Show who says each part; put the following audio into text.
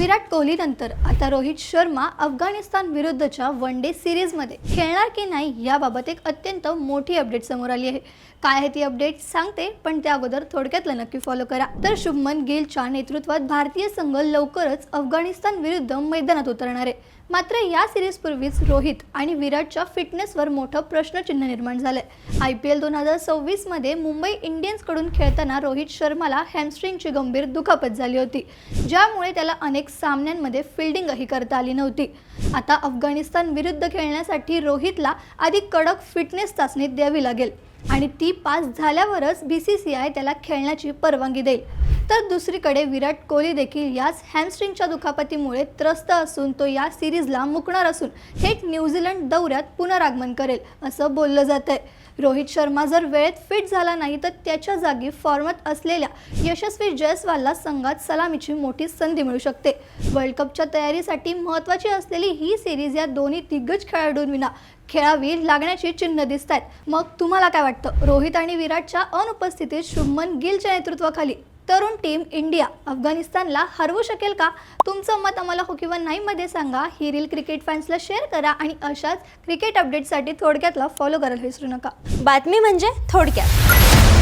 Speaker 1: विराट कोहली नंतर आता रोहित शर्मा अफगाणिस्तान विरुद्धच्या वन डे सिरीजमध्ये खेळणार की नाही याबाबत एक अत्यंत मोठी अपडेट समोर आली आहे। काय आहे ती अपडेट सांगते, पण त्या अगोदर थोडक्यातलं नक्की फॉलो करा। तर शुभमन गिलच्या नेतृत्वात भारतीय संघ लवकरच अफगाणिस्तान विरुद्ध मैदानात उतरणार आहे। मात्र या सिरीज पूर्वीच रोहित आणि विराटच्या फिटनेसवर मोठं प्रश्नचिन्ह निर्माण झालंय। IPL 2026 मध्ये मुंबई इंडियन्स कडून खेळताना रोहित शर्माला हॅमस्ट्रिंगची गंभीर दुखापत झाली होती, ज्यामुळे त्याला अनेक सामन्यांमध्ये फिल्डिंगही करता आली नव्हती। आता अफगाणिस्तान विरुद्ध खेळण्यासाठी रोहितला आधी कडक फिटनेस चाचणी द्यावी लागेल आणि ती पास झाल्यावरच BCCI त्याला खेळण्याची परवानगी देईल। तर दुसरीकडे विराट कोहली देखील याच हॅमस्ट्रिंगच्या दुखापतीमुळे त्रस्त असून तो या सिरीजला मुकणार असून थेट न्यूझीलंड दौऱ्यात पुनरागमन करेल असं बोललं जातंय। रोहित शर्मा जर वेळेत फिट झाला नाही तर त्याच्या जागी फॉर्मात असलेल्या यशस्वी जयस्वालला संघात सलामीची मोठी संधी मिळू शकते। वर्ल्ड कपच्या तयारीसाठी महत्त्वाची असलेली ही सिरीज या दोन्ही दिग्गज खेळाडूंविना खेळावी लागण्याची चिन्ह दिसतात। मग तुम्हाला काय वाटतं? रोहित आणि विराटच्या अनुपस्थितीत शुभमन गिलच्या नेतृत्वाखाली तरुण टीम इंडिया अफगाणिस्तानला हरवू शकेल का? तुमचं मत आम्हाला हो किंवा नाही मध्ये सांगा। ही रील क्रिकेट फॅन्सला शेअर करा आणि अशाच क्रिकेट अपडेटसाठी थोडक्यातला फॉलो करायला विसरू नका।
Speaker 2: बातमी म्हणजे थोडक्यात।